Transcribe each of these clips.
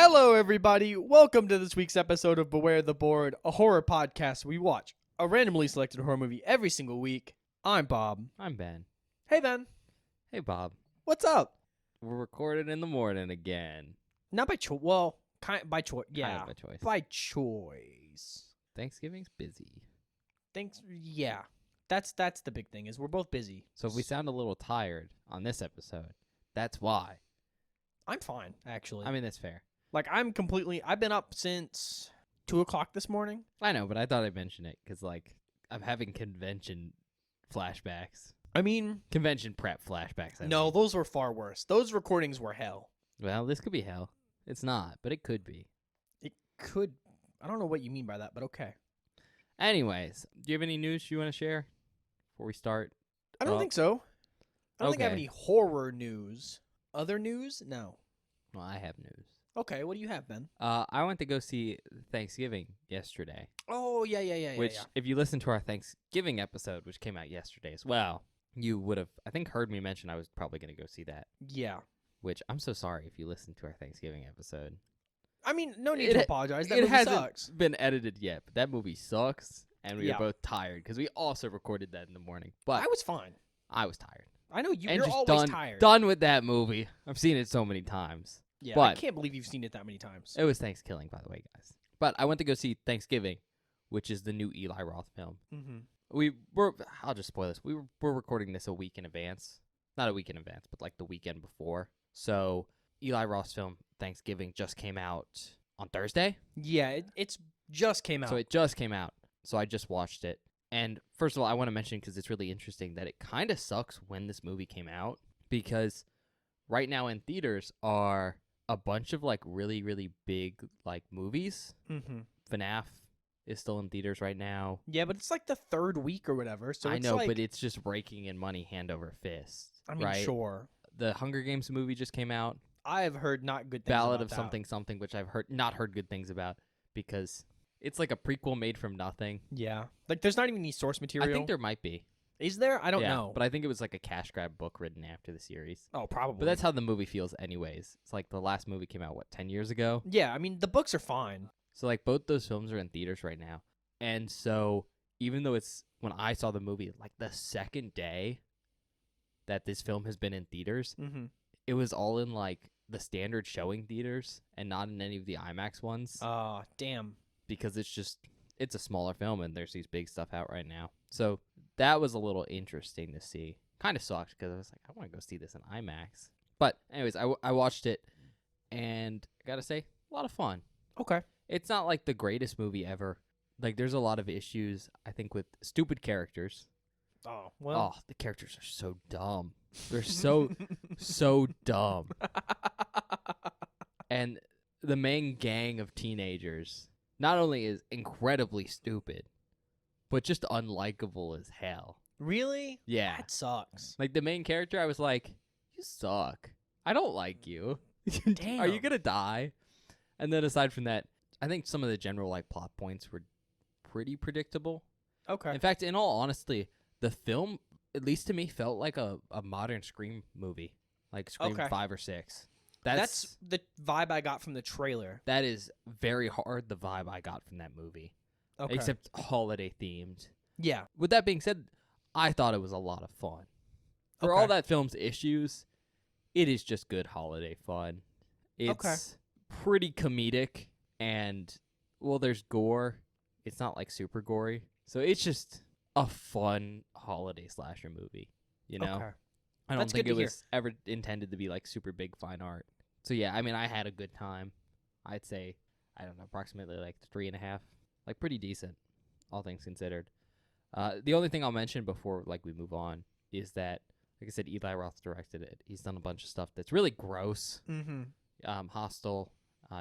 Hello, everybody. Welcome to this week's episode of Beware the Board, a horror podcast. We watch a randomly selected horror movie every single week. I'm Bob. I'm Ben. Hey, Ben. Hey, Bob. What's up? We're recording in the morning again. Not by choice. Well, by choice. Yeah, Kind of by choice. by choice. Thanksgiving's busy. Thanks. Yeah, that's the big thing is we're both busy. So if we sound a little tired on this episode, that's why. I'm fine, actually. I mean, that's fair. Like, I've been up since 2 o'clock this morning. I know, but I thought I'd mention it because, like, I'm having convention flashbacks. I mean, Convention prep flashbacks. no, those were far worse. Those recordings were hell. Well, this could be hell. It's not, but it could be. It could. I don't know what you mean by that, but okay. Anyways, do you have any news you want to share before we start? I don't think so. I don't think I have Okay. any horror news. Other news? No. Well, I have news. Okay, what do you have, Ben? I went to go see Thanksgiving yesterday. Oh, yeah. Which, if you listen to our Thanksgiving episode, which came out yesterday as well, you would have, I think, heard me mention I was probably going to go see that. Yeah. Which, I'm so sorry if you listened to our Thanksgiving episode. I mean, no need to apologize. That it movie hasn't sucks. been edited yet, but that movie sucks, and we Yeah. were both tired, because we also recorded that in the morning. But I was fine. I was tired. I know And you're just always tired. done with that movie. I've seen it so many times. Yeah, but I can't believe you've seen it that many times. It was Thanksgiving, by the way, guys. But I went to go see Thanksgiving, which is the new Eli Roth film. Mm-hmm. I'll just spoil this. We're recording this a week in advance. Not a week in advance, but like the weekend before. So Eli Roth's film Thanksgiving just came out on Thursday. Yeah, it's just came out. So it just came out. So I just watched it. And first of all, I want to mention, because it's really interesting, that it kind of sucks when this movie came out, because right now in theaters are a bunch of like really, really big like movies. Mm-hmm. FNAF is still in theaters right now. Yeah, but it's like the third week or whatever. So I it's know, like, but it's just raking in money hand over fist. I mean, right? sure. The Hunger Games movie just came out. I have heard not good things Ballad about of that. Something Something, which I've not heard good things about, because it's like a prequel made from nothing. Yeah. Like, there's not even any source material. I think there might be. Is there? I don't know. But I think it was like a cash grab book written after the series. Oh, probably. But that's how the movie feels anyways. It's like the last movie came out, 10 years ago? Yeah, I mean, the books are fine. So like both those films are in theaters right now. And so even though when I saw the movie, like the second day that this film has been in theaters, Mm-hmm. it was all in like the standard showing theaters and not in any of the IMAX ones. Damn. Because it's a smaller film and there's these big stuff out right now. So that was a little interesting to see. Kind of sucked because I was like, I want to go see this in IMAX. But anyways, I watched it, and I gotta say, a lot of fun. Okay. It's not like the greatest movie ever. Like, there's a lot of issues, I think, with stupid characters. Oh, well. Oh, the characters are so dumb. They're so dumb. And the main gang of teenagers not only is incredibly stupid, but just unlikable as hell. Really? Yeah. That sucks. Like, the main character, I was like, you suck. I don't like you. Damn. Are you going to die? And then aside from that, I think some of the general, like, plot points were pretty predictable. Okay. In fact, in all honesty, the film, at least to me, felt like a modern Scream movie. Like Scream 5 or 6. That's the vibe I got from the trailer. That is very hard the vibe I got from that movie. Okay. Except holiday themed. Yeah. With that being said, I thought it was a lot of fun. For all that film's issues, it is just good holiday fun. It's pretty comedic, and, well, there's gore. It's not, like, super gory. So it's just a fun holiday slasher movie, you know? Okay. I don't That's think good it to was ever intended to be, like, super big fine art. So, yeah, I mean, I had a good time. I'd say, I don't know, approximately, like, 3.5. Like, pretty decent, all things considered. The only thing I'll mention before, like, we move on is that, like I said, Eli Roth directed it. He's done a bunch of stuff that's really gross. Mm-hmm. Hostel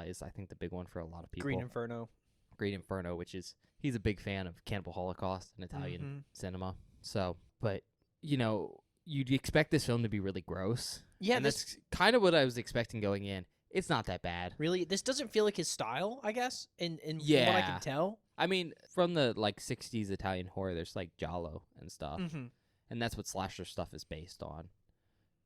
is, I think, the big one for a lot of people. Green Inferno. Green Inferno, which is, he's a big fan of Cannibal Holocaust and Italian cinema. So, but, you know, you'd expect this film to be really gross. Yeah, and that's kind of what I was expecting going in. It's not that bad. Really? This doesn't feel like his style, I guess, in from what I Yeah. can tell. I mean, from the, like, 60s Italian horror, there's, like, giallo and stuff. Mm-hmm. And that's what slasher stuff is based on.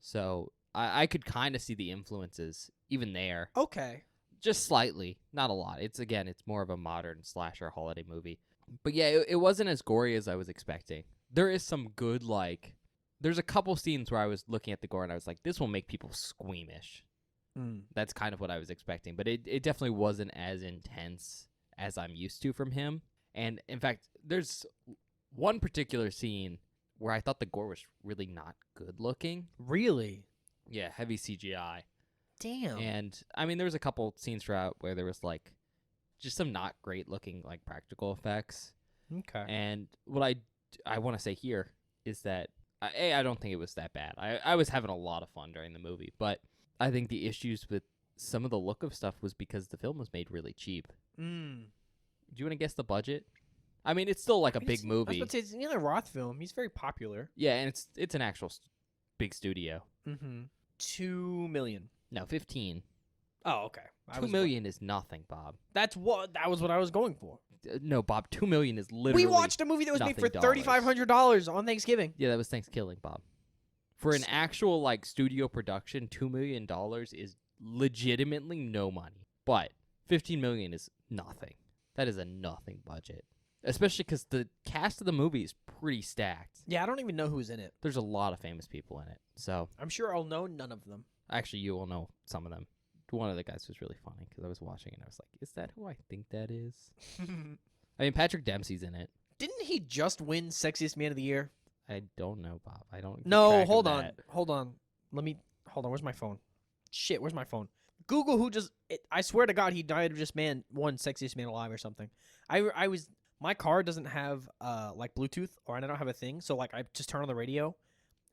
So I could kind of see the influences even there. Okay. Just slightly, not a lot. It's more of a modern slasher holiday movie. But yeah, it wasn't as gory as I was expecting. There is some good, like, there's a couple scenes where I was looking at the gore and I was like, this will make people squeamish. That's kind of what I was expecting. But it definitely wasn't as intense as I'm used to from him. And in fact, there's one particular scene where I thought the gore was really not good looking. Really? Yeah, heavy CGI. Damn. And I mean, there was a couple scenes throughout where there was like just some not great looking like practical effects. Okay. And what I want to say here is that I don't think it was that bad. I was having a lot of fun during the movie, but I think the issues with some of the look of stuff was because the film was made really cheap. Do you want to guess the budget? I mean, it's still like a big movie. I was about to say, it's another Roth film. He's very popular. Yeah, and it's an actual big studio. 2 million. No, 15. Oh, okay. 2 million is nothing, Bob. That was what I was going for. No, Bob, 2 million is literally. We watched a movie that was made for nothing $3,500 on Thanksgiving. Yeah, that was Thanksgiving, Bob. For an actual like studio production, $2 million is legitimately no money. But 15 million is nothing. That is a nothing budget. Especially because the cast of the movie is pretty stacked. Yeah, I don't even know who's in it. There's a lot of famous people in it. So I'm sure I'll know none of them. actually, you will know some of them. One of the guys was really funny because I was watching and I was like, is that who I think that is? I mean, Patrick Dempsey's in it. Didn't he just win Sexiest Man of the Year? I don't know, Bob. I don't. No, hold on. Hold on. Where's my phone? Shit, where's my phone? Google who just. I swear to God, he died of just won Sexiest Man Alive or something. My car doesn't have like Bluetooth, or I don't have a thing, so like I just turn on the radio,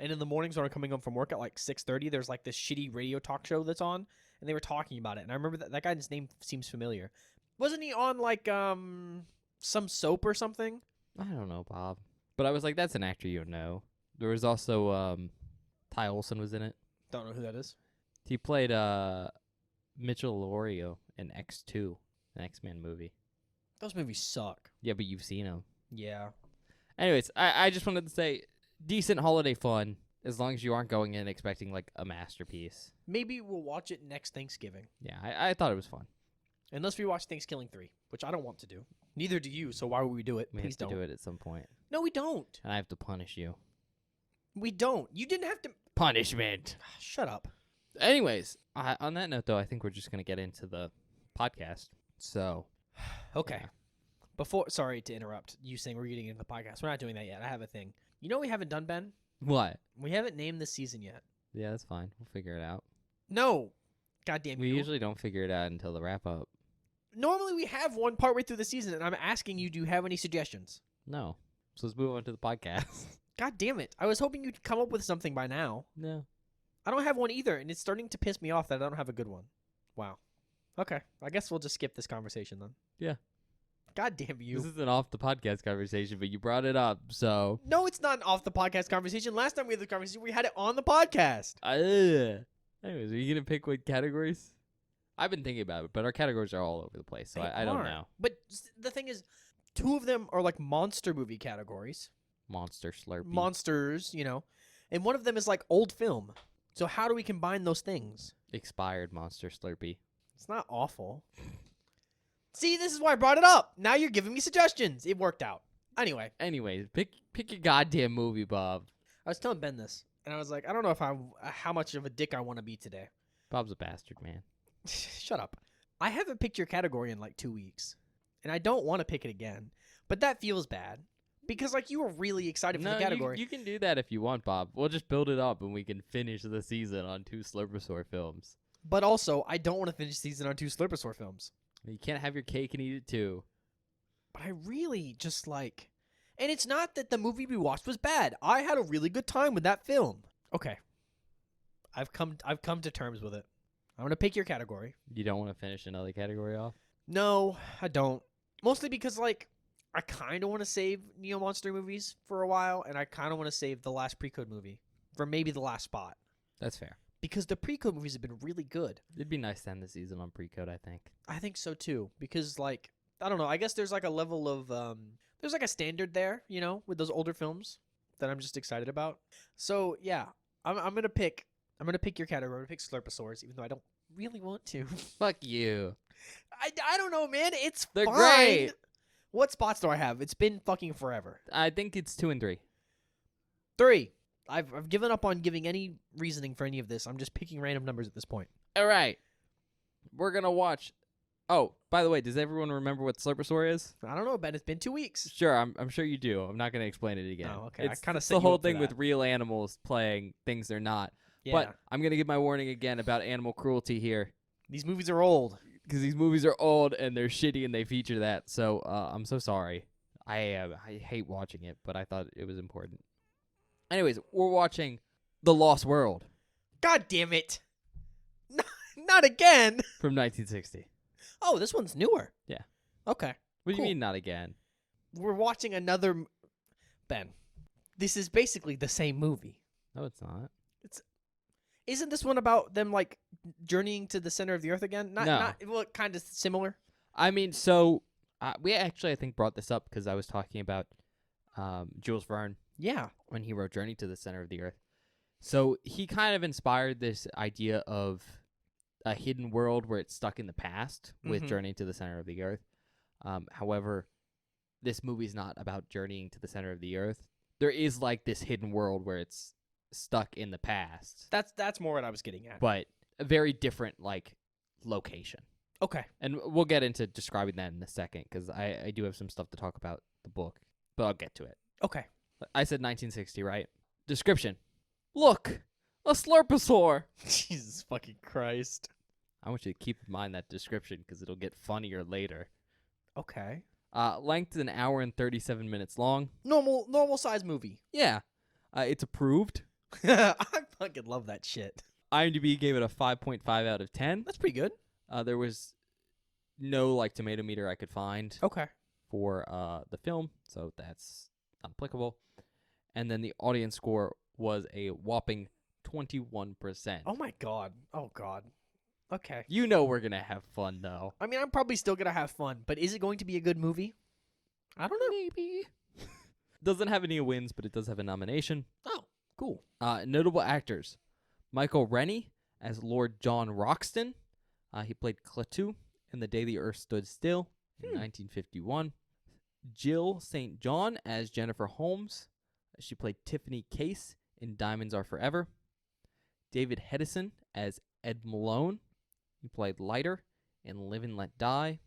and in the mornings when I'm coming home from work at like 6:30, there's like this shitty radio talk show that's on, and they were talking about it, and I remember that guy's name seems familiar. Wasn't he on like some soap or something? I don't know, Bob. But I was like, that's an actor you know. There was also Ty Olsson was in it. Don't know who that is. He played Mitchell Lorio in X2, an X-Men movie. Those movies suck. Yeah, but you've seen them. Yeah. Anyways, I just wanted to say, decent holiday fun, as long as you aren't going in expecting, like, a masterpiece. Maybe we'll watch it next Thanksgiving. Yeah, I thought it was fun. Unless we watch Thanksgiving 3, which I don't want to do. Neither do you, so why would we do it? We Please have to don't. do it at some point. No, we don't. And I have to punish you. We don't. You didn't have to. Punishment. Shut up. Anyways, on that note, though, I think we're just going to get into the podcast. So. Okay. Yeah. Sorry to interrupt you saying we're getting into the podcast. We're not doing that yet. I have a thing. You know what we haven't done, Ben? What? We haven't named this season yet. Yeah, that's fine. We'll figure it out. No. Goddamn We you. usually don't figure it out until the wrap-up. Normally we have one partway through the season, and I'm asking you, do you have any suggestions? No. So let's move on to the podcast. God damn it. I was hoping you'd come up with something by now. No. I don't have one either, and it's starting to piss me off that I don't have a good one. Wow. Okay. I guess we'll just skip this conversation then. Yeah. God damn you. This isn't off the podcast conversation, but you brought it up, so. No, it's not off the podcast conversation. Last time we had the conversation, we had it on the podcast. Anyways, are you going to pick what categories? I've been thinking about it, but our categories are all over the place, so I don't know. But the thing is, 2 of them are like monster movie categories. Monster Slurpee. Monsters, you know. And one of them is like old film. So how do we combine those things? Expired Monster Slurpee. It's not awful. See, this is why I brought it up. Now you're giving me suggestions. It worked out. Anyway. Anyways, pick your goddamn movie, Bob. I was telling Ben this, and I was like, I don't know if how much of a dick I want to be today. Bob's a bastard, man. Shut up. I haven't picked your category in like 2 weeks, and I don't want to pick it again, but that feels bad because like you were really excited for the category. You can do that if you want, Bob. We'll just build it up and we can finish the season on 2 Slurpasuar films. But also, I don't want to finish the season on 2 Slurpasuar films. You can't have your cake and eat it too. But I really just like, and it's not that the movie we watched was bad. I had a really good time with that film. Okay. I've come to terms with it. I'm going to pick your category. You don't want to finish another category off? No, I don't. Mostly because, like, I kind of want to save Neo Monster movies for a while, and I kind of want to save the last Pre-Code movie for maybe the last spot. That's fair. Because the Pre-Code movies have been really good. It'd be nice to end the season on Pre-Code, I think. I think so, too. Because, like, I don't know. I guess there's, like, a level of, there's, like, a standard there, you know, with those older films that I'm just excited about. So, yeah, I'm going to pick your category. I'm going to pick Slurpasaurs, even though I don't really want to. Fuck you. I don't know, man. It's They're fine. great. What spots do I have? It's been fucking forever. I think it's 2 and 3. 3. I've given up on giving any reasoning for any of this. I'm just picking random numbers at this point. All right. We're going to watch. Oh, by the way, does everyone remember what Slurpasuar is? I don't know, Ben. It's been 2 weeks. Sure, I'm sure you do. I'm not going to explain it again. Oh, okay. It's I kind of the whole thing with real animals playing things they're not. Yeah. But I'm going to give my warning again about animal cruelty here. These movies are old. Because these movies are old and they're shitty and they feature that. So I'm so sorry. I hate watching it, but I thought it was important. Anyways, we're watching The Lost World. God damn it. Not again. From 1960. Oh, this one's newer. Yeah. Okay. What do Cool. you mean not again? We're watching another... Ben, this is basically the same movie. No, it's not. Isn't this one about them, like, journeying to the center of the earth again? No. Well, kind of similar. I mean, so we actually, I think, brought this up because I was talking about Jules Verne Yeah. when he wrote Journey to the Center of the Earth. So he kind of inspired this idea of a hidden world where it's stuck in the past with Mhm. Journey to the Center of the Earth. However, this movie's not about journeying to the center of the Earth. There is, like, this hidden world where it's stuck in the past, That's more what I was getting at. but a very different, like, location. Okay. And we'll get into describing that in a second because I do have some stuff to talk about the book, but I'll get to it. Okay. I said 1960, right? Description. Look, a Slurpasuar. Jesus fucking Christ. I want you to keep in mind that description because it'll get funnier later. Okay. Length 1 hour and 37 minutes long. Normal size movie. Yeah. It's approved. I fucking love that shit. IMDb gave it a 5.5 out of 10. That's pretty good. There was no, like, tomato meter I could find Okay. for the film, so that's not applicable. And then the audience score was a whopping 21%. Oh my god. Oh god. Okay. You know we're going to have fun, though. I mean, I'm probably still gonna have fun, but is it going to be a good movie? I don't know. Maybe. Doesn't have any wins, but it does have a nomination. Oh, cool. Notable actors. Michael Rennie as Lord John Roxton. He played Cletu in The Day the Earth Stood Still in 1951. Jill St. John as Jennifer Holmes. She played Tiffany Case in Diamonds Are Forever. David Hedison as Ed Malone. He played Leiter in Live and Let Die.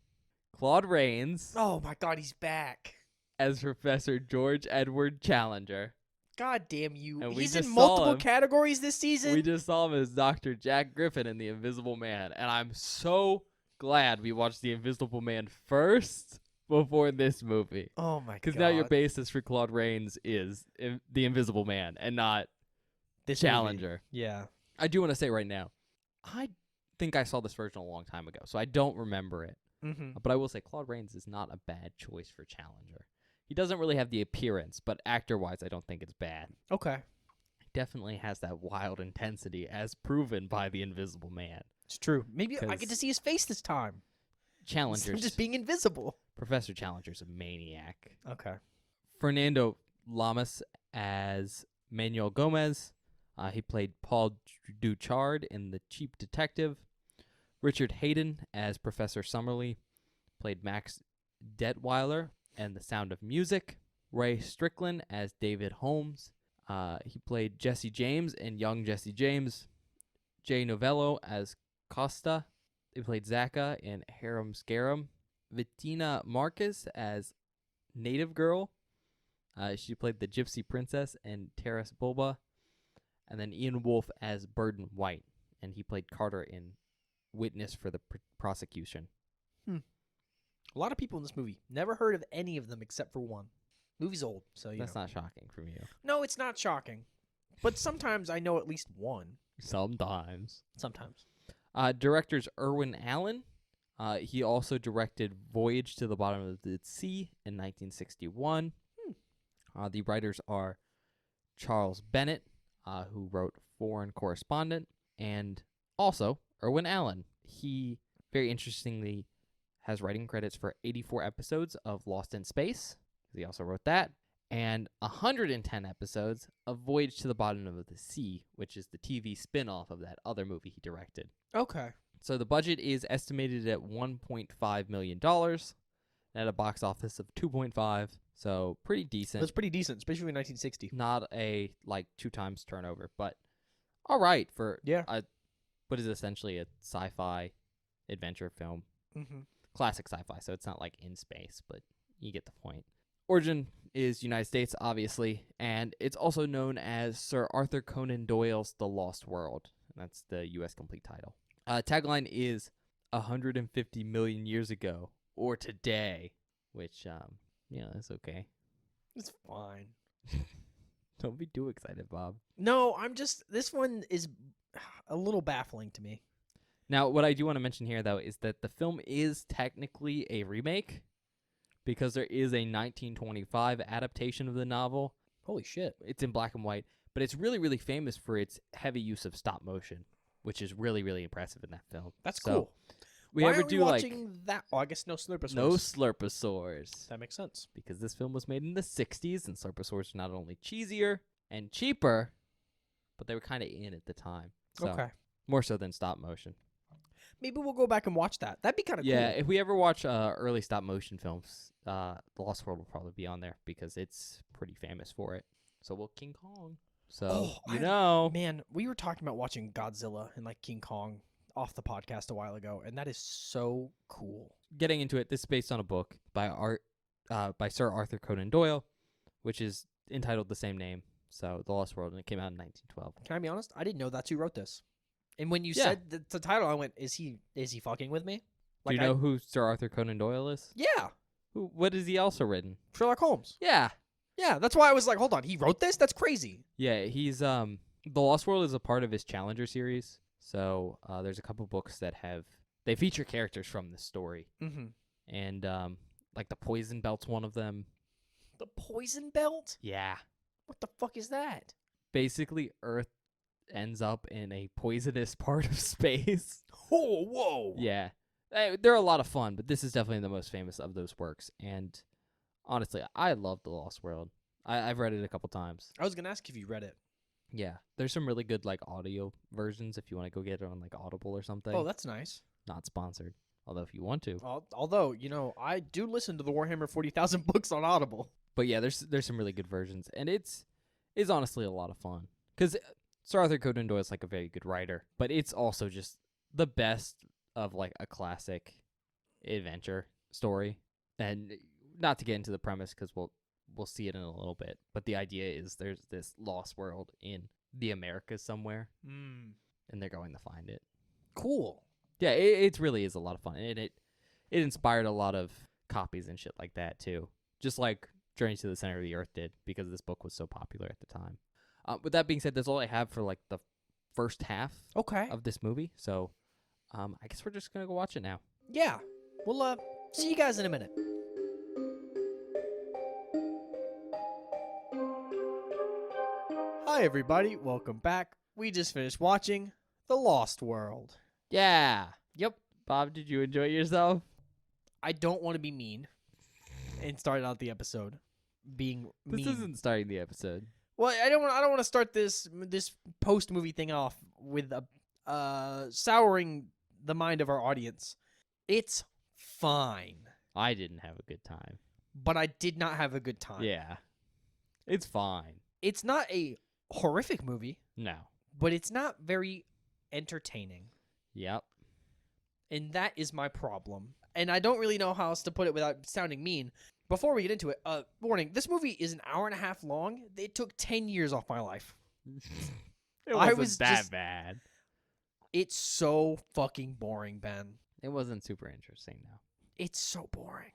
Claude Rains Oh my god, he's back. as Professor George Edward Challenger. God damn you. And we He's just in saw multiple him. categories this season. We just saw him as Dr. Jack Griffin in The Invisible Man, and I'm so glad we watched The Invisible Man first before this movie. Oh my god. Because now your basis for Claude Rains is The Invisible Man and not this Challenger. movie. Yeah. I do want to say right now, I think I saw this version a long time ago, so I don't remember it. Mm-hmm. But I will say Claude Rains is not a bad choice for Challenger. He doesn't really have the appearance, but actor-wise, I don't think it's bad. Okay. He definitely has that wild intensity, as proven by The Invisible Man. It's true. Maybe I get 'Cause to see his face this time. Instead Challenger's of just being invisible. Professor Challenger's a maniac. Okay. Fernando Lamas as Manuel Gomez. He played Paul Duchard in The Cheap Detective. Richard Hayden as Professor Summerlee. Played Max Detweiler and The Sound of Music. Ray Strickland as David Holmes. He played Jesse James in Young Jesse James. Jay Novello as Costa. They played Zaka in Harem Scarum. Vitina Marcus as Native Girl. She played the Gypsy Princess in Terrace Bulba. And then Ian Wolfe as Burden White. And he played Carter in Witness for the Prosecution. A lot of people in this movie. Never heard of any of them except for one. Movie's old, so That's know. not shocking from you. No, it's not shocking. But sometimes I know at least one. Sometimes. Sometimes. Director's Irwin Allen. He also directed Voyage to the Bottom of the Sea in 1961. The writers are Charles Bennett, who wrote Foreign Correspondent, and also Irwin Allen. He, very interestingly, has writing credits for 84 episodes of Lost in Space. He also wrote that. And 110 episodes of Voyage to the Bottom of the Sea, which is the TV spin-off of that other movie he directed. Okay. So the budget is estimated at $1.5 million at a box office of 2.5. So pretty decent. That's pretty decent, especially in 1960. Not a 2 times turnover, but all right for what is essentially a sci-fi adventure film. Mm-hmm. Classic sci-fi, so it's not like in space, but you get the point. Origin is United States, obviously, and it's also known as Sir Arthur Conan Doyle's The Lost World. That's the U.S. complete title. Tagline is 150 million years ago, or today, which, that's okay. It's fine. Don't be too excited, Bob. No, this one is a little baffling to me. Now, what I do want to mention here, though, is that the film is technically a remake because there is a 1925 adaptation of the novel. Holy shit. It's in black and white, but it's really, really famous for its heavy use of stop motion, which is really, really impressive in that film. That's cool. Why are we watching that? Oh, I guess no Slurpasuars. No Slurpasuars. That makes sense. Because this film was made in the 60s, and Slurpasuars are not only cheesier and cheaper, but they were kind of in at the time. So, okay. More so than stop motion. Maybe we'll go back and watch that. That'd be kind of cool. Yeah, if we ever watch early stop motion films, The Lost World will probably be on there because it's pretty famous for it. So will King Kong. So, Man, we were talking about watching Godzilla and King Kong off the podcast a while ago, and that is so cool. Getting into it, this is based on a book by Sir Arthur Conan Doyle, which is entitled the same name. So, The Lost World, and it came out in 1912. Can I be honest? I didn't know that's who wrote this. And when you said the title, I went, "Is he fucking with me?" Do you know who Sir Arthur Conan Doyle is? Yeah. What has he also written? Sherlock Holmes. Yeah. Yeah, that's why I was like, hold on, he wrote this? That's crazy. Yeah, he's The Lost World is a part of his Challenger series. So there's a couple books that they feature characters from this story. Mm-hmm. And the Poison Belt's one of them. The Poison Belt? Yeah. What the fuck is that? Basically, Earth ends up in a poisonous part of space. Oh, whoa. Yeah. They're a lot of fun, but this is definitely the most famous of those works. And honestly, I love The Lost World. I've read it a couple times. I was going to ask if you read it. Yeah. There's some really good audio versions if you want to go get it on Audible or something. Oh, that's nice. Not sponsored. Although if you want to. Although, I do listen to the Warhammer 40,000 books on Audible. But yeah, there's some really good versions. And it's honestly a lot of fun. Because Sir Arthur Conan Doyle is a very good writer. But it's also just the best of a classic adventure story. And not to get into the premise because we'll see it in a little bit. But the idea is there's this lost world in the Americas somewhere. And they're going to find it. Cool. Yeah, it really is a lot of fun. And it inspired a lot of copies and shit like that, too. Just like Journey to the Center of the Earth did, because this book was so popular at the time. With that being said, that's all I have for the first half of this movie. So I guess we're just going to go watch it now. Yeah. We'll see you guys in a minute. Hi, everybody. Welcome back. We just finished watching The Lost World. Yeah. Yep. Bob, did you enjoy yourself? I don't want to be mean and start out the episode being mean. This isn't starting the episode. Well, I don't want to start this post movie thing off with souring the mind of our audience. It's fine. I didn't have a good time. But I did not have a good time. Yeah. It's fine. It's not a horrific movie. No. But it's not very entertaining. Yep. And that is my problem. And I don't really know how else to put it without sounding mean. Before we get into it, warning, this movie is an hour and a half long. It took 10 years off my life. It wasn't that bad. It's so fucking boring, Ben. It wasn't super interesting, though. It's so boring.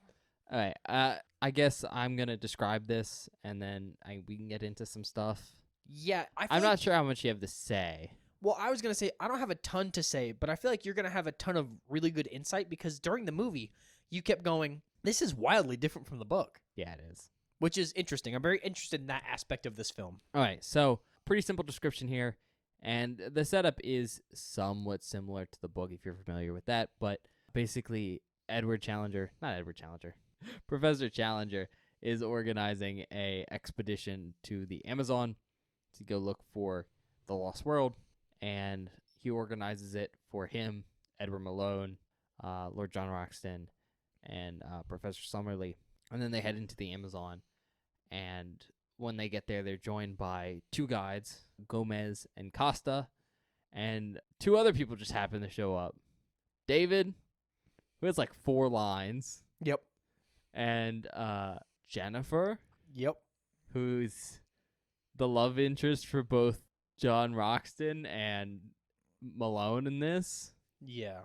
All right. I guess I'm going to describe this, and then we can get into some stuff. Yeah. I'm not sure how much you have to say. Well, I was going to say, I don't have a ton to say, but I feel like you're going to have a ton of really good insight because during the movie, you kept going, this is wildly different from the book. Yeah, it is. Which is interesting. I'm very interested in that aspect of this film. All right, so pretty simple description here. And the setup is somewhat similar to the book if you're familiar with that. But basically, Professor Challenger is organizing a expedition to the Amazon to go look for the Lost World. And he organizes it for him Edward Malone, Lord John Roxton, and Professor Summerlee. And then they head into the Amazon. And when they get there, they're joined by 2 guides, Gomez and Costa. And 2 other people just happen to show up. David, who has like 4 lines. Yep. And Jennifer. Yep. Who's the love interest for both John Roxton and Malone in this. Yeah.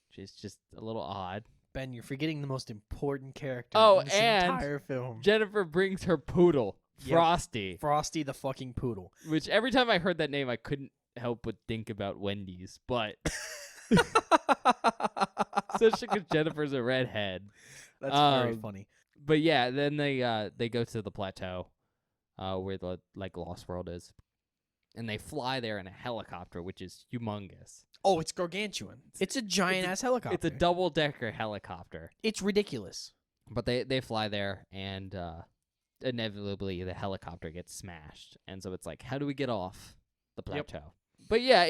She's just a little odd. Ben, you're forgetting the most important character in this and entire film. Jennifer brings her poodle, Frosty. Yep. Frosty the fucking poodle. Which every time I heard that name, I couldn't help but think about Wendy's. But especially because Jennifer's a redhead. That's very funny. But yeah, then they go to the plateau, where the Lost World is, and they fly there in a helicopter, which is humongous. Oh, it's gargantuan. It's a giant-ass helicopter. It's a double-decker helicopter. It's ridiculous. But they fly there, and inevitably the helicopter gets smashed. And so it's like, how do we get off the plateau? Yep. But yeah,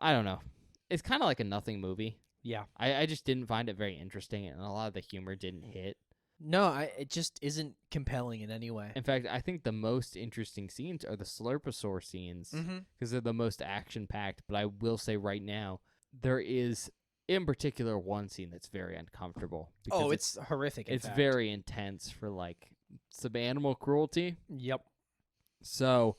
I don't know. It's kind of like a nothing movie. Yeah. I just didn't find it very interesting, and a lot of the humor didn't hit. No, it just isn't compelling in any way. In fact, I think the most interesting scenes are the Slurpasuar scenes because they're the most action-packed. But I will say right now, there is, in particular, one scene that's very uncomfortable. Oh, it's horrific, It's very intense for, some animal cruelty. Yep. So,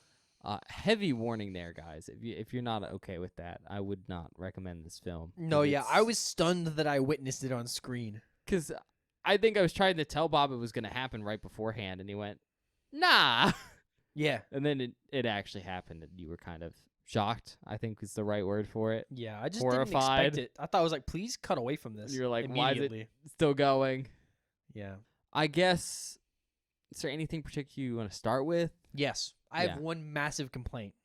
heavy warning there, guys. If you're not okay with that, I would not recommend this film. No, yeah, I was stunned that I witnessed it on screen. Because I think I was trying to tell Bob it was going to happen right beforehand, and he went, nah. Yeah. And then it actually happened, and you were kind of shocked, I think is the right word for it. Yeah, I just Horrified. didn't expect it. I thought I was like, please cut away from this. You're like, why is it still going? Yeah. I guess, is there anything particular you want to start with? Yes. I have one massive complaint.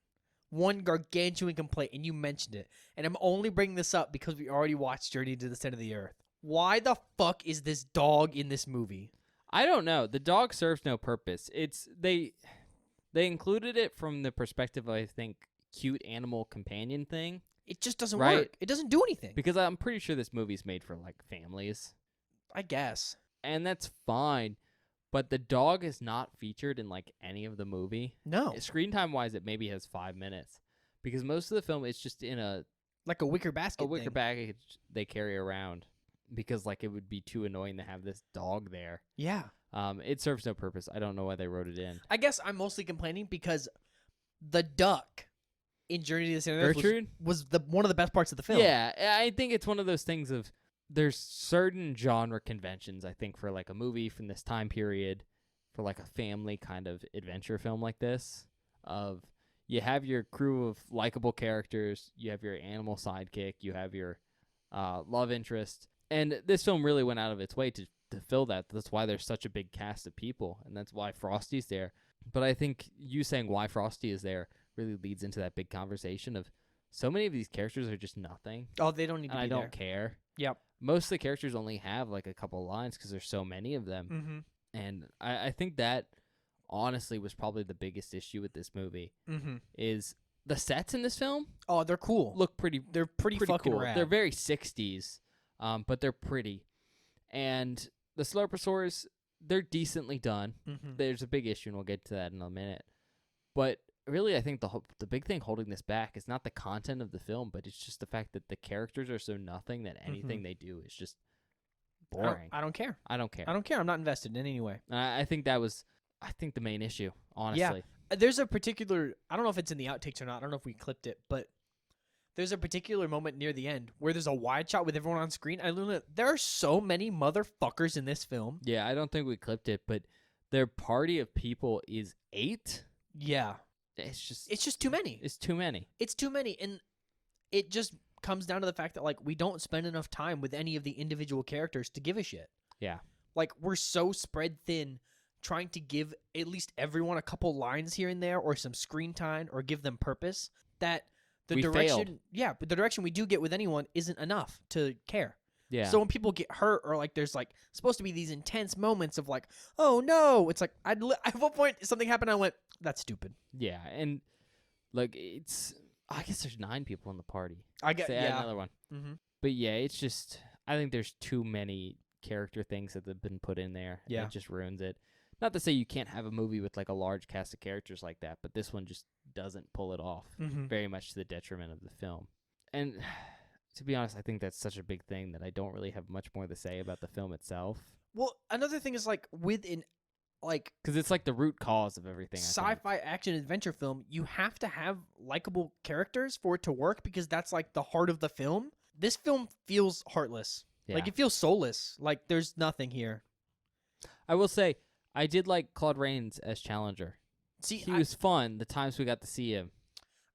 One gargantuan complaint, and you mentioned it. And I'm only bringing this up because we already watched Journey to the Center of the Earth. Why the fuck is this dog in this movie? I don't know. The dog serves no purpose. They included it from the perspective of, I think, cute animal companion thing. It just doesn't work. It doesn't do anything. Because I'm pretty sure this movie's made for families. I guess. And that's fine. But the dog is not featured in any of the movie. No. Screen time wise, it maybe has 5 minutes. Because most of the film is just in a wicker basket. A wicker basket they carry around. Because it would be too annoying to have this dog there. Yeah. It serves no purpose. I don't know why they wrote it in. I guess I'm mostly complaining because the duck in Journey to the Center of the Earth was one of the best parts of the film. Yeah, I think it's one of those things of there's certain genre conventions, I think, for a movie from this time period, for a family kind of adventure film like this, of you have your crew of likable characters, you have your animal sidekick, you have your love interest. And this film really went out of its way to fill that. That's why there's such a big cast of people, and that's why Frosty's there. But I think you saying why Frosty is there really leads into that big conversation of so many of these characters are just nothing. Oh, they don't need to be there. I don't care. Yep. Most of the characters only have a couple lines because there's so many of them. Mm-hmm. And I think that honestly was probably the biggest issue with this movie is the sets in this film. Oh, they're cool. They're pretty fucking cool. rad. They're very 60s. But they're pretty. And the Slurpasuars, they're decently done. There's a big issue, and we'll get to that in a minute. But really, I think the big thing holding this back is not the content of the film, but it's just the fact that the characters are so nothing that anything they do is just boring. I don't care. I don't care. I don't care. I'm not invested in any way. I think that was, the main issue, honestly. Yeah. There's a particular, I don't know if it's in the outtakes or not. I don't know if we clipped it, but there's a particular moment near the end where there's a wide shot with everyone on screen. There are so many motherfuckers in this film. Yeah, I don't think we clipped it, but their party of people is 8. Yeah. It's just too many. It's too many. It's too many. And it just comes down to the fact that we don't spend enough time with any of the individual characters to give a shit. Yeah. We're so spread thin trying to give at least everyone a couple lines here and there or some screen time or give them purpose that the direction we do get with anyone isn't enough to care. Yeah. So when people get hurt or there's supposed to be these intense moments of oh no, it's at what point something happened, I went, that's stupid. Yeah, and I guess there's 9 people in the party. I get another one. Mm-hmm. But yeah, it's just I think there's too many character things that have been put in there. Yeah. And it just ruins it. Not to say you can't have a movie with like a large cast of characters like that, but this one just doesn't pull it off. Very much to the detriment of the film. And to be honest, I think that's such a big thing that I don't really have much more to say about the film itself. Well, another thing is like within like because it's like the root cause of everything. Sci-fi action adventure film, you have to have likable characters for it to work because that's like the heart of the film. This film feels heartless. Yeah. Like it feels soulless. Like there's nothing here. I will say I did like Claude Rains as Challenger. See, he was fun the times we got to see him.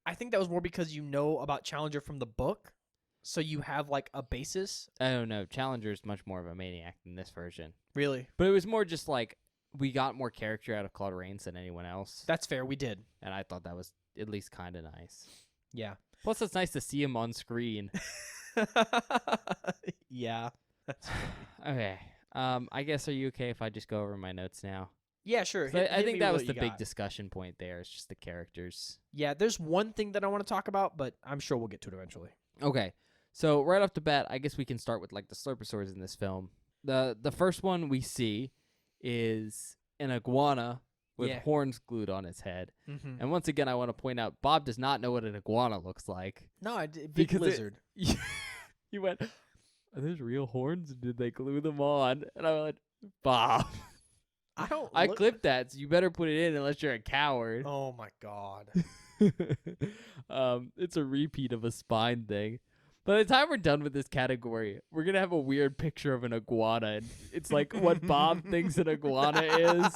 I think that was more because you know about Challenger from the book, so you have like a basis. I don't know. Challenger is much more of a maniac than this version. Really? But it was more just like we got more character out of Claude Rains than anyone else. That's fair. We did. And I thought that was at least kind of nice. Yeah. Plus, it's nice to see him on screen. Yeah. That's funny. Okay. I guess are you okay if I just go over my notes now? Yeah, sure. I think that was the big discussion point there. It's just the characters. Yeah, there's one thing that I want to talk about, but I'm sure we'll get to it eventually. Okay. So right off the bat, I guess we can start with like the Slurpasuars in this film. The first one we see is an iguana with horns glued on its head. And once again, I want to point out Bob does not know what an iguana looks like. No, big lizard. You went, are those real horns? Did they glue them on? And I went, Bob. I clipped that, so you better put it in unless you're a coward. Oh my god. It's a repeat of a spine thing. By the time we're done with this category, we're going to have a weird picture of an iguana. And it's like what Bob thinks an iguana is.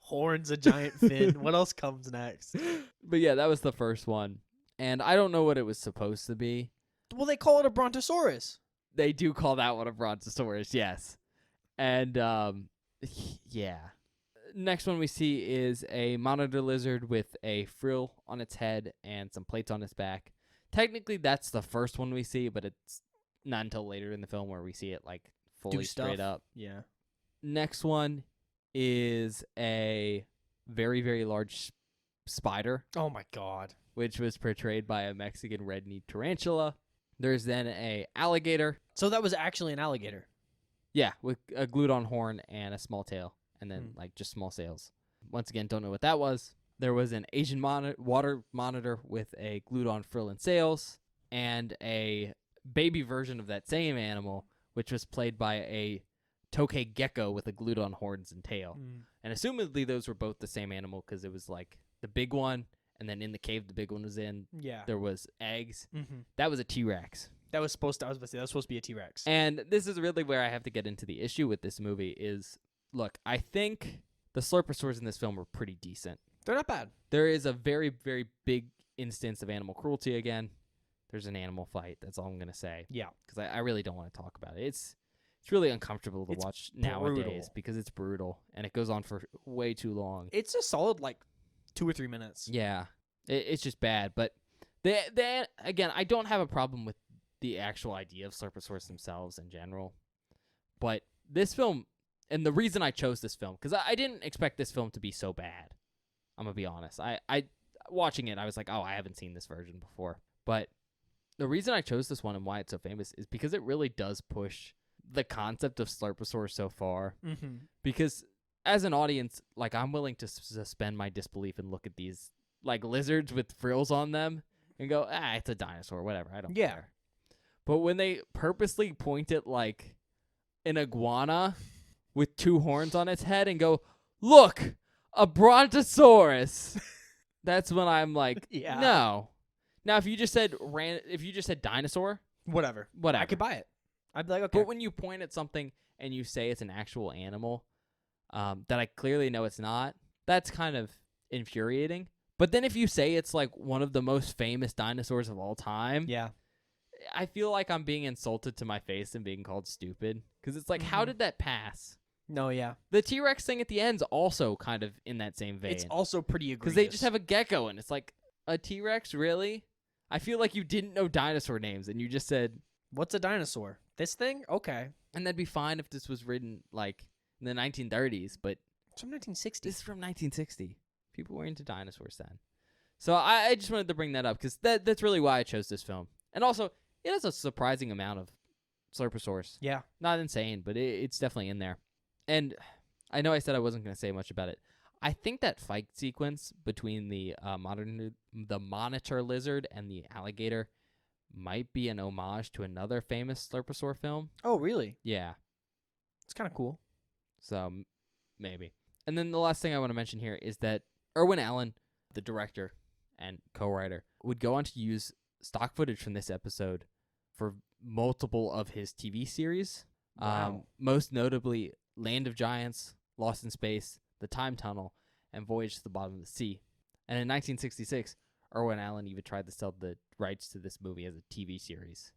Horns, a giant fin. What else comes next? But yeah, that was the first one. And I don't know what it was supposed to be. Well, they call it a brontosaurus. They do call that one a brontosaurus, yes. And, yeah. Next one we see is a monitor lizard with a frill on its head and some plates on its back. Technically, that's the first one we see, but it's not until later in the film where we see it, like, fully straight up. Yeah. Next one is a very, very large spider. Oh, my God. Which was portrayed by a Mexican red-kneed tarantula. There's then a alligator. So that was actually an alligator. Yeah, with a glued-on horn and a small tail, and then, like, just small sails. Once again, don't know what that was. There was an Asian water monitor with a glued-on frill and sails, and a baby version of that same animal, which was played by a tokay gecko with a glued-on horns and tail. And assumedly, those were both the same animal because it was, like, the big one, and then in the cave the big one was in. Yeah. There was eggs. That was a T-Rex. That was supposed to be a T-Rex. And this is really where I have to get into the issue with this movie is, look, I think the Slurpasuars in this film were pretty decent. They're not bad. There is a very, very big instance of animal cruelty again. There's an animal fight. That's all I'm going to say. Yeah. Because I really don't want to talk about it. It's really uncomfortable to watch nowadays because it's brutal, and it goes on for way too long. It's a solid, like, 2 or 3 minutes. Yeah. It's just bad. But, again, I don't have a problem with the actual idea of Slurpasuars themselves in general. But this film, and the reason I chose this film, because I didn't expect this film to be so bad. I'm going to be honest. I watching it, I was like, oh, I haven't seen this version before. But the reason I chose this one and why it's so famous is because it really does push the concept of Slurpasuar so far. Because as an audience, like, I'm willing to suspend my disbelief and look at these, like, lizards with frills on them and go, it's a dinosaur, whatever. I don't care. But when they purposely point at, like, an iguana with 2 horns on its head and go, look, a brontosaurus. That's when I'm like, no. Now, if you just said dinosaur, whatever, I could buy it. I'd be like, okay. But when you point at something and you say it's an actual animal, that I clearly know it's not, that's kind of infuriating. But then if you say it's like one of the most famous dinosaurs of all time, I feel like I'm being insulted to my face and being called stupid because it's like, how did that pass? No, yeah. The T-Rex thing at the end's also kind of in that same vein. It's also pretty egregious. Because they just have a gecko, and it's like, a T-Rex, really? I feel like you didn't know dinosaur names, and you just said... What's a dinosaur? This thing? Okay. And that'd be fine if this was written, like, in the 1930s, but... It's from 1960. This is from 1960. People were into dinosaurs then. So I just wanted to bring that up, because that's really why I chose this film. And also, it has a surprising amount of Slurpasuars. Yeah. Not insane, but it's definitely in there. And I know I said I wasn't going to say much about it. I think that fight sequence between the monitor lizard and the alligator might be an homage to another famous Slurpasuar film. Oh, really? Yeah. It's kind of cool. So maybe. And then the last thing I want to mention here is that Irwin Allen, the director and co-writer, would go on to use stock footage from this episode for multiple of his TV series. Wow. Most notably Land of Giants, Lost in Space, The Time Tunnel, and Voyage to the Bottom of the Sea. And in 1966, Irwin Allen even tried to sell the rights to this movie as a TV series.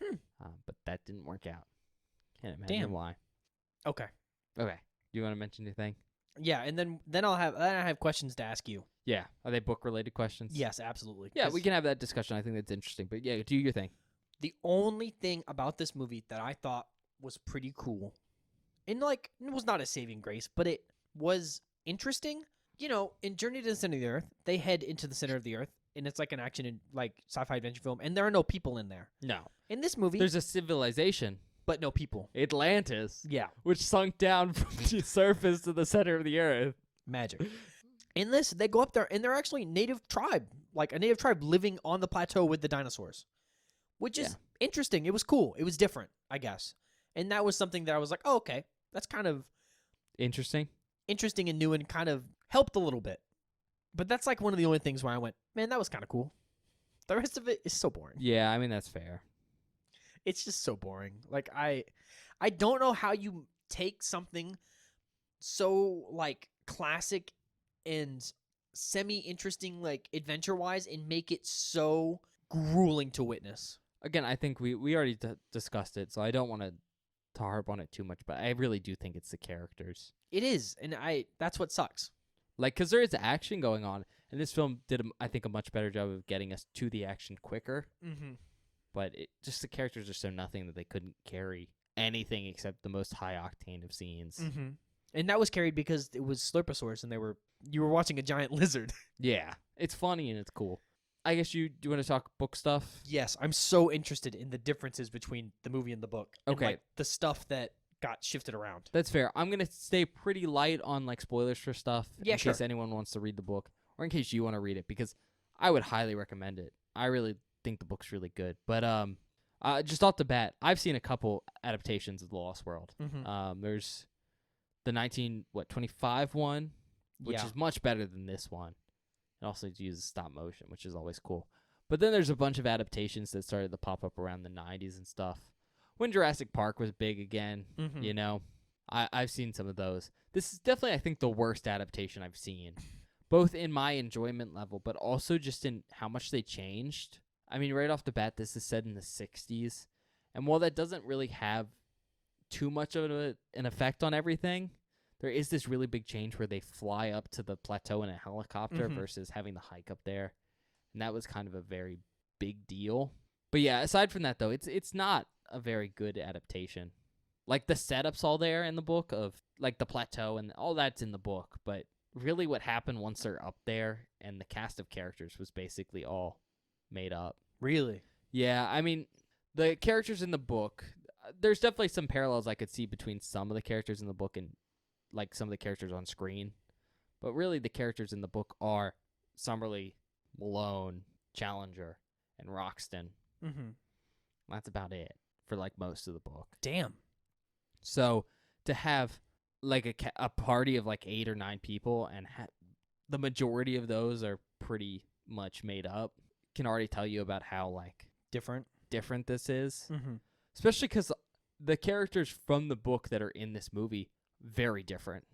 But that didn't work out. Can't imagine why. Okay. Okay. Do you want to mention anything? Yeah, and then I have questions to ask you. Yeah. Are they book-related questions? Yes, absolutely. Yeah, we can have that discussion. I think that's interesting. But yeah, do your thing. The only thing about this movie that I thought was pretty cool, and like it was not a saving grace, but it was interesting. You know, in Journey to the Center of the Earth, they head into the center of the Earth, and it's like an action and like sci-fi adventure film, and there are no people in there. No. In this movie, There's a civilization, but no people. Atlantis, Yeah, which sunk down from the surface to the center of the Earth. magic. In this, they go up there, and they're actually native tribe, like a native tribe living on the plateau with the dinosaurs, which is interesting. It was cool. It was different, I guess. And that was something that I was like, oh, okay, that's kind of Interesting and new and kind of helped a little bit. But that's like one of the only things where I went, man, that was kind of cool. The rest of it is so boring. Yeah, I mean, that's fair. It's just so boring. Like, I don't know how you take something so, like, classic and semi-interesting, like, adventure-wise and make it so grueling to witness. Again, I think we already discussed it, so I don't want to harp on it too much, but I really do think it's the characters. It is, and that's what sucks. Like, because there is action going on, and this film did, I think, a much better job of getting us to the action quicker. Mm-hmm. But just the characters are so nothing that they couldn't carry anything except the most high octane of scenes. Mm-hmm. And that was carried because it was Slurpasaurs, and you were watching a giant lizard. Yeah, it's funny and it's cool. I guess do you want to talk book stuff? Yes, I'm so interested in the differences between the movie and the book. And, Okay. like, the stuff that got shifted around. That's fair. I'm going to stay pretty light on like spoilers for stuff Yeah, in sure. case anyone wants to read the book or in case you want to read it, because I would highly recommend it. I really think the book's really good. But just off the bat, I've seen a couple adaptations of The Lost World. Mm-hmm. There's the 1925 one, which Yeah. is much better than this one. It also uses stop motion, which is always cool. But then there's a bunch of adaptations that started to pop up around the 90s and stuff. When Jurassic Park was big again, Mhm. you know, I've seen some of those. This is definitely, I think, the worst adaptation I've seen, both in my enjoyment level, but also just in how much they changed. I mean, right off the bat, this is set in the 60s. And while that doesn't really have too much of an effect on everything, there is this really big change where they fly up to the plateau in a helicopter Mhm. versus having the hike up there. And that was kind of a very big deal. But yeah, aside from that, though, it's not a very good adaptation. Like, the setup's all there in the book of, like, the plateau and all that's in the book. But really what happened once they're up there and the cast of characters was basically all made up. Really? Yeah, I mean, the characters in the book, there's definitely some parallels I could see between some of the characters in the book and, like, some of the characters on screen. But really, the characters in the book are Summerlee, Malone, Challenger, and Roxton. Mm-hmm. That's about it for, like, most of the book. Damn. So to have, like, a party of, like, 8 or 9 people and the majority of those are pretty much made up can already tell you about how, like, Different. this is. Mm-hmm. Especially because the characters from the book that are in this movie, very different.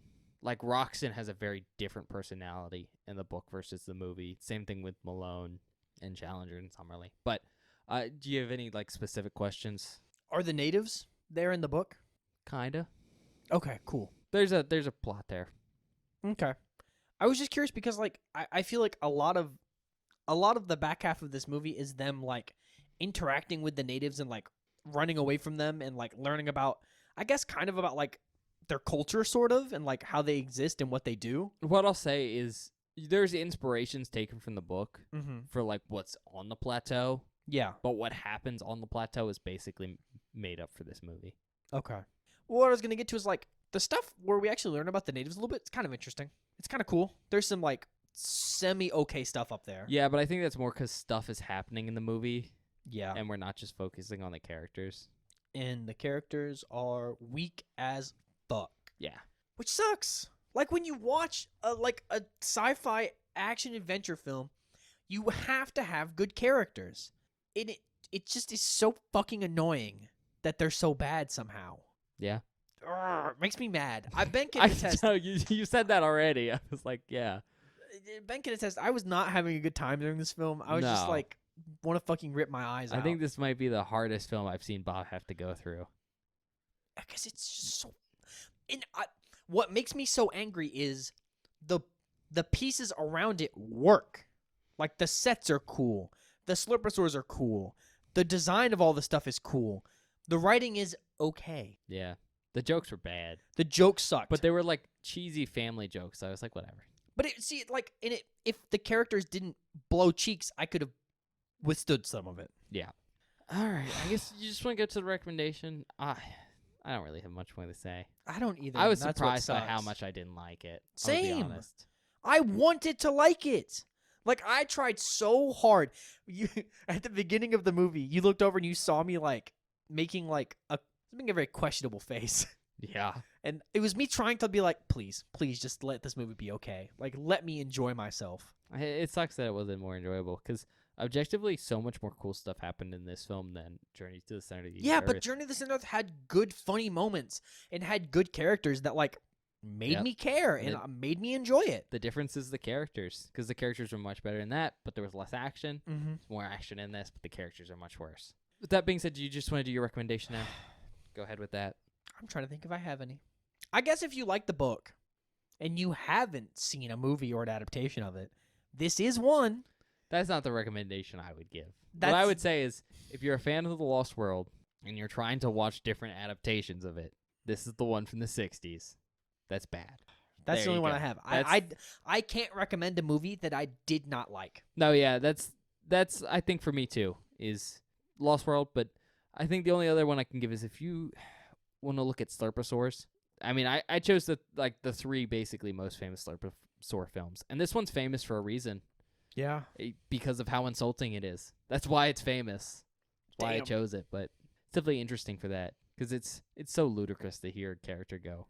Like, Roxton has a very different personality in the book versus the movie. Same thing with Malone and Challenger and Summerlee. But do you have any, like, specific questions? Are the natives there in the book? Kinda. Okay, cool. There's a plot there. Okay. I was just curious because, like, I feel like a lot of the back half of this movie is them, like, interacting with the natives and, like, running away from them and, like, learning about, I guess, kind of about, like, their culture, sort of, and, like, how they exist and what they do. What I'll say is there's inspirations taken from the book Mm-hmm. for, like, what's on the plateau. Yeah. But what happens on the plateau is basically made up for this movie. Okay. Well, what I was going to get to is, like, the stuff where we actually learn about the natives a little bit, it's kind of interesting. It's kind of cool. There's some, like, semi-okay stuff up there. Yeah, but I think that's more because stuff is happening in the movie. Yeah. And we're not just focusing on the characters. And the characters are weak as fuck. Yeah. Which sucks. Like, when you watch, a sci-fi action-adventure film, you have to have good characters. It just is so fucking annoying that they're so bad somehow. Yeah. It makes me mad. Ben can attest. No, you said that already. I was like, yeah. Ben can attest. I was not having a good time during this film. I was just No. like, want to fucking rip my eyes out. I think this might be the hardest film I've seen Bob have to go through. I guess it's just so. And what makes me so angry is the pieces around it work. Like, the sets are cool. The Slurpasuars are cool. The design of all the stuff is cool. The writing is okay. Yeah. The jokes were bad. The jokes sucked. But they were like cheesy family jokes. So I was like, whatever. But if the characters didn't blow cheeks, I could have withstood some of it. Yeah. All right. I guess you just want to get to the recommendation. I don't really have much more to say. I don't either. I was and that's what surprised by how sucks. much I didn't like it. Same. I'll be honest. I wanted to like it. Like, I tried so hard. At the beginning of the movie, you looked over and you saw me, like, making a very questionable face. Yeah. And it was me trying to be like, please just let this movie be okay. Like, let me enjoy myself. It sucks that it wasn't more enjoyable because objectively, so much more cool stuff happened in this film than Journey to the Center of the Yeah, Earth. but Journey to the Center of the Earth had good, funny moments and had good characters that, like, made me care and made me enjoy it. The difference is the characters, because the characters were much better in that, but there was less action. Mm-hmm. More action in this, but the characters are much worse. With that being said, do you just want to do your recommendation now? Go ahead with that. I'm trying to think if I have any. I guess if you like the book and you haven't seen a movie or an adaptation of it, this is one. That's not the recommendation I would give. What I would say is, if you're a fan of The Lost World and you're trying to watch different adaptations of it, this is the one from the 60s. That's bad. That's There the only you one go. I have. That's- I can't recommend a movie that I did not like. No, yeah, that's I think for me too, is Lost World, but I think the only other one I can give is if you want to look at Slurpasuars. I mean, I chose the three basically most famous Slurpasaur films, and this one's famous for a reason. Yeah. Because of how insulting it is. That's why it's famous. That's why I Damn. chose it, but it's definitely interesting for that because it's so ludicrous to hear a character go.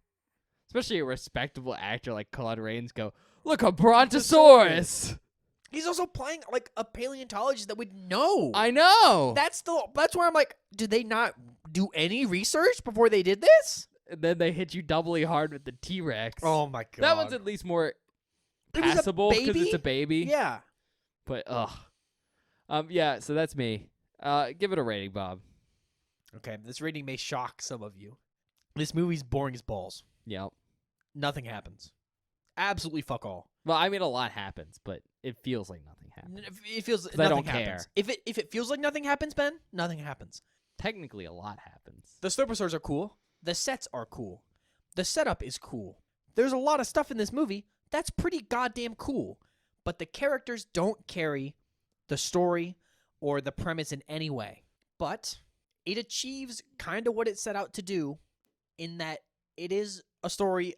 Especially a respectable actor like Claude Rains go, look, a Brontosaurus! He's also playing like a paleontologist that would know. I know! That's where I'm like, did they not do any research before they did this? And then they hit you doubly hard with the T-Rex. Oh my god. That one's at least more It was a passable because baby? it's a baby. Yeah. But, yeah, so that's me. Give it a rating, Bob. Okay, this rating may shock some of you. This movie's boring as balls. Yep. Nothing happens. Absolutely fuck all. Well, I mean, a lot happens, but it feels like nothing happens. It feels 'Cause nothing I don't happens. care. If it feels like nothing happens, Ben, nothing happens. Technically, a lot happens. The Slurpasaurs are cool. The sets are cool. The setup is cool. There's a lot of stuff in this movie that's pretty goddamn cool. But the characters don't carry the story or the premise in any way. But it achieves kind of what it set out to do in that it is a story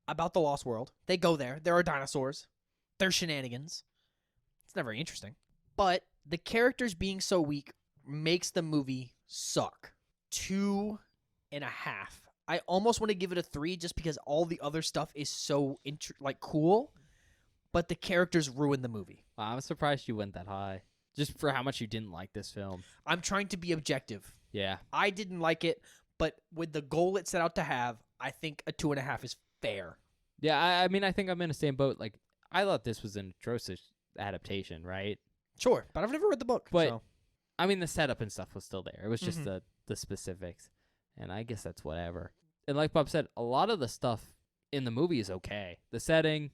about the Lost World. They go there. There are dinosaurs. There's shenanigans. It's not very interesting. But the characters being so weak makes the movie suck. 2.5. I almost want to give it a 3 just because all the other stuff is so cool, but the characters ruin the movie. Wow, I'm surprised you went that high. Just for how much you didn't like this film. I'm trying to be objective. Yeah. I didn't like it, but with the goal it set out to have, I think a 2.5 is fair. Yeah, I mean, I think I'm in the same boat. Like, I thought this was an atrocious adaptation, right? Sure, but I've never read the book. But, so. I mean, the setup and stuff was still there. It was just Mhm. the specifics. And I guess that's whatever. And like Bob said, a lot of the stuff in the movie is okay. The setting,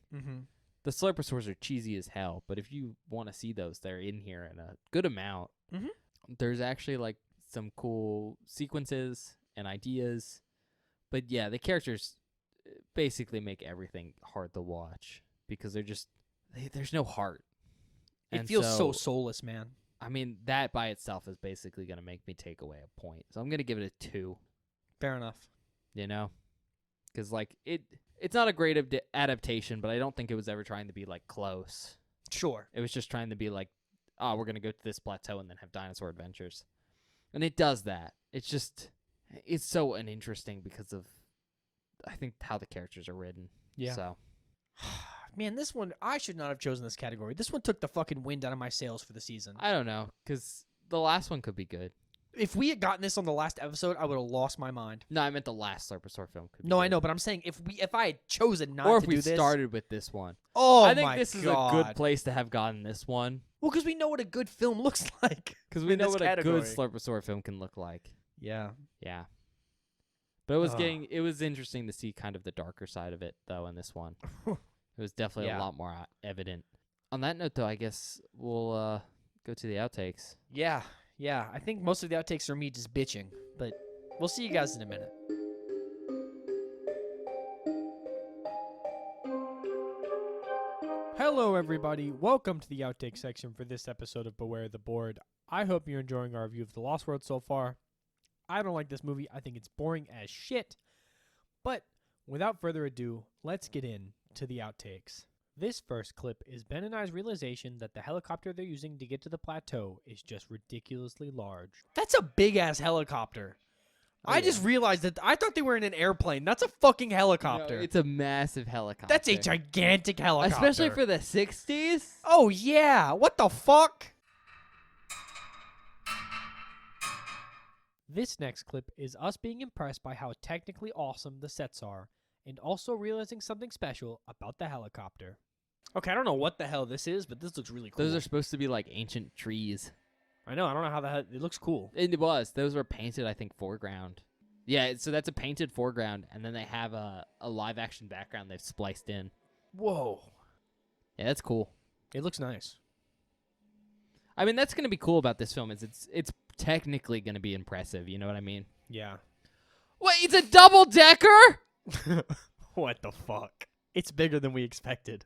the Slurpasaurs are cheesy as hell. But if you want to see those, they're in here in a good amount. Mhm. There's actually, like, some cool sequences and ideas. But, yeah, the characters basically make everything hard to watch. Because they're just... there's no heart. It And feels so soulless, man. I mean, that by itself is basically going to make me take away a point. So I'm going to give it a 2. Fair enough. You know? Because, like, it's not a great adaptation, but I don't think it was ever trying to be, like, close. Sure. It was just trying to be like, oh, we're going to go to this plateau and then have dinosaur adventures. And it does that. It's so uninteresting because of, I think, how the characters are written. Yeah. So. Man, this one, I should not have chosen this category. This one took the fucking wind out of my sails for the season. I don't know, because the last one could be good. If we had gotten this on the last episode, I would have lost my mind. No, I meant the last Slurpasuar film could be No, good. I know, but I'm saying if I had chosen not or to if do we this. started with this one. Oh, I think my this is God. a good place to have gotten this one. Well, because we know what a good film looks like. Because we in know this what category. a good Slurpasuar film can look like. Yeah. Yeah. But it was interesting to see kind of the darker side of it, though, in this one. It was definitely a lot more evident. On that note, though, I guess we'll go to the outtakes. Yeah. Yeah. I think most of the outtakes are me just bitching, but we'll see you guys in a minute. Hello, everybody. Welcome to the outtake section for this episode of Beware the Board. I hope you're enjoying our review of The Lost World so far. I don't like this movie. I think it's boring as shit. But without further ado, let's get into the outtakes. This first clip is Ben and I's realization that the helicopter they're using to get to the plateau is just ridiculously large. That's a big-ass helicopter. Oh, I just realized that. I thought they were in an airplane. That's a fucking helicopter. No, it's a massive helicopter. That's a gigantic helicopter. Especially for the 60s? Oh, yeah. What the fuck? This next clip is us being impressed by how technically awesome the sets are, and also realizing something special about the helicopter. Okay, I don't know what the hell this is, but this looks really cool. Those are supposed to be like ancient trees. I know. I don't know how the hell. It looks cool. It was. Those were painted, I think, foreground. Yeah, so that's a painted foreground, and then they have a live-action background they've spliced in. Whoa. Yeah, that's cool. It looks nice. I mean, that's going to be cool about this film is it's technically going to be impressive. You know what I mean? Yeah. What? It's a double-decker? What the fuck? It's bigger than we expected.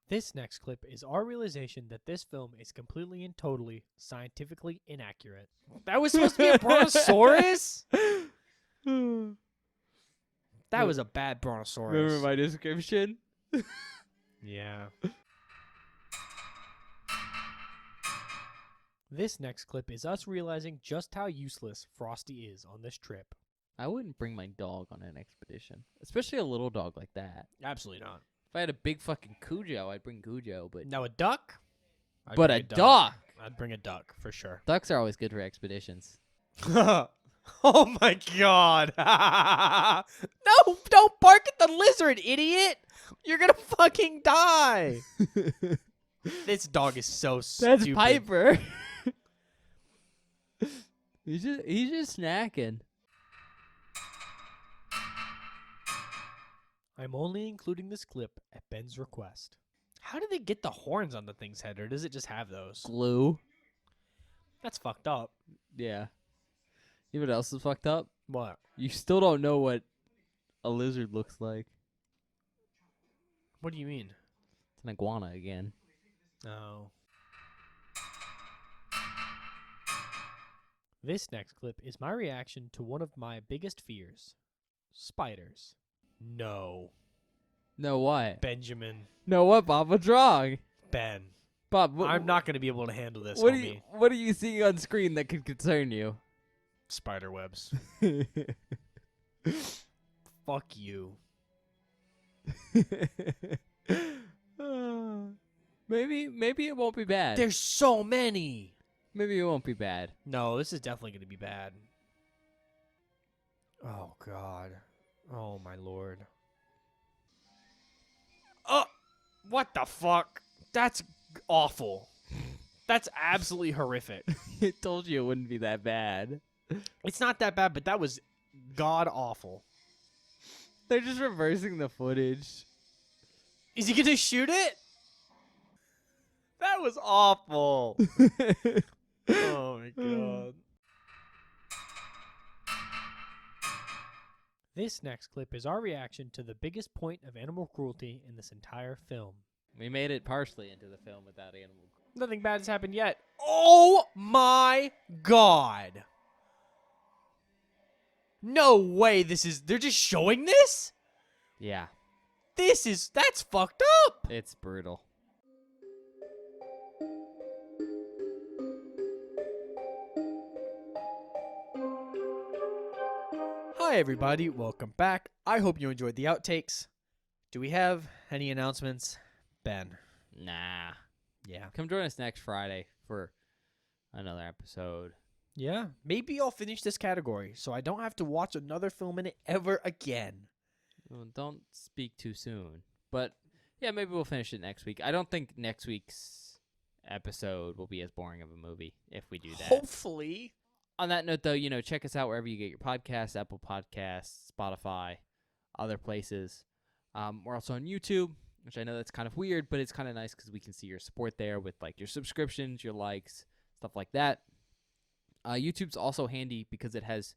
This next clip is our realization that this film is completely and totally scientifically inaccurate. That was supposed to be a brontosaurus? That was a bad brontosaurus. Remember my description? Yeah. This next clip is us realizing just how useless Frosty is on this trip. I wouldn't bring my dog on an expedition, especially a little dog like that. Absolutely not. If I had a big fucking Cujo, I'd bring Cujo, but Now a duck? I'd but bring a duck. I'd bring a duck for sure. Ducks are always good for expeditions. Oh my god. No, don't bark at the lizard, idiot. You're gonna fucking die. This dog is so That's stupid. Piper. he's just snacking. I'm only including this clip at Ben's request. How do they get the horns on the thing's head, or does it just have those? Glue. That's fucked up. Yeah. You know what else is fucked up? What? You still don't know what a lizard looks like. What do you mean? It's an iguana again. Oh. This next clip is my reaction to one of my biggest fears. Spiders. No. No what? Benjamin. No what, Bob? What's wrong? Ben. Bob, I'm not going to be able to handle this, what homie. what are you seeing on screen that could concern you? Spider webs. Fuck you. Maybe it won't be bad. There's so many. Maybe it won't be bad. No, this is definitely going to be bad. Oh, God. Oh, my Lord. Oh, what the fuck? That's awful. That's absolutely horrific. I told you it wouldn't be that bad. It's not that bad, but that was god awful. They're just reversing the footage. Is he going to shoot it? That was awful. Oh, my God. This next clip is our reaction to the biggest point of animal cruelty in this entire film. We made it partially into the film without animal. Nothing bad has happened yet. Oh my god. No way they're just showing this? Yeah. That's fucked up. It's brutal. Hi everybody, welcome back. I hope you enjoyed the outtakes. Do we have any announcements? Ben. Nah. Yeah. Come join us next Friday for another episode. Yeah. Maybe I'll finish this category so I don't have to watch another film in it ever again. Well, don't speak too soon. But yeah, maybe we'll finish it next week. I don't think next week's episode will be as boring of a movie if we do that. Hopefully. On that note, though, check us out wherever you get your podcasts, Apple Podcasts, Spotify, other places. We're also on YouTube, which I know that's kind of weird, but it's kind of nice because we can see your support there with like your subscriptions, your likes, stuff like that. YouTube's also handy because it has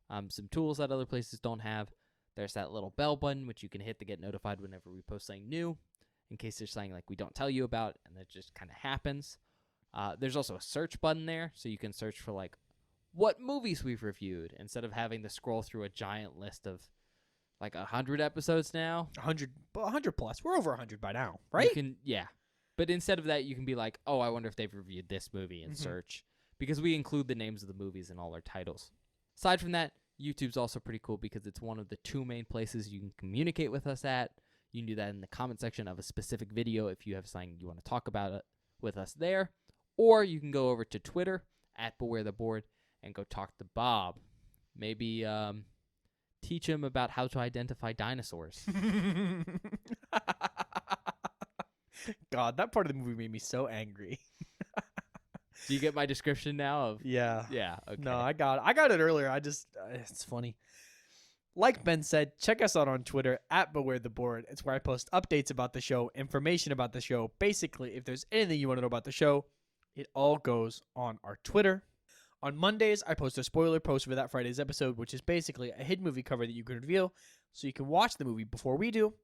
some tools that other places don't have. There's that little bell button, which you can hit to get notified whenever we post something new, in case there's something like we don't tell you about, and that just kind of happens. There's also a search button there, so you can search for like what movies we've reviewed instead of having to scroll through a giant list of like 100 episodes now. 100 plus. We're over 100 by now, right? Yeah. But instead of that, you can be like, oh, I wonder if they've reviewed this movie and search, because we include the names of the movies in all our titles. Aside from that, YouTube's also pretty cool because it's one of the two main places you can communicate with us at. You can do that in the comment section of a specific video if you have something you want to talk about it with us there. Or you can go over to Twitter at BewareTheBoard and go talk to Bob. Maybe teach him about how to identify dinosaurs. God, that part of the movie made me so angry. Do you get my description now of? Yeah. Yeah. Okay. No, I got it earlier. It's funny. Like Ben said, check us out on Twitter at BewareTheBoard. It's where I post updates about the show, information about the show. Basically, if there's anything you want to know about the show, it all goes on our Twitter. On Mondays, I post a spoiler post for that Friday's episode, which is basically a hidden movie cover that you can reveal, so you can watch the movie before we do.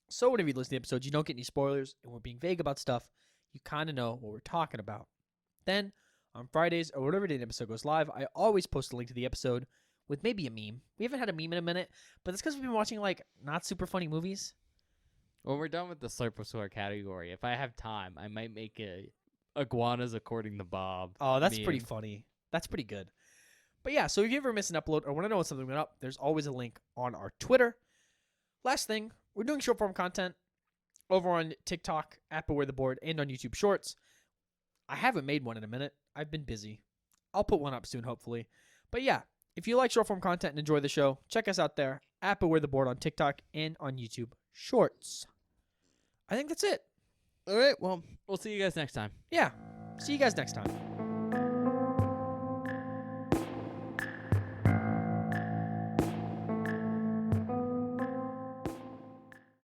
So whenever you listen to the episodes, you don't get any spoilers, and we're being vague about stuff. You kind of know what we're talking about. Then, on Fridays, or whatever day the episode goes live, I always post a link to the episode with maybe a meme. We haven't had a meme in a minute, but it's because we've been watching, like, not super funny movies. When we're done with the Slurpasuar category, if I have time, I might make a Iguanas According to Bob. Oh, that's meme. pretty funny. That's pretty good. But yeah, so if you ever miss an upload or want to know when something went up, there's always a link on our Twitter. Last thing, we're doing short form content over on TikTok at BewareTheBoard and on YouTube Shorts. I haven't made one in a minute. I've been busy. I'll put one up soon, hopefully. But yeah, if you like short form content and enjoy the show, check us out there at BewareTheBoard on TikTok and on YouTube Shorts. I think that's it. All right, well, we'll see you guys next time. Yeah, see you guys next time.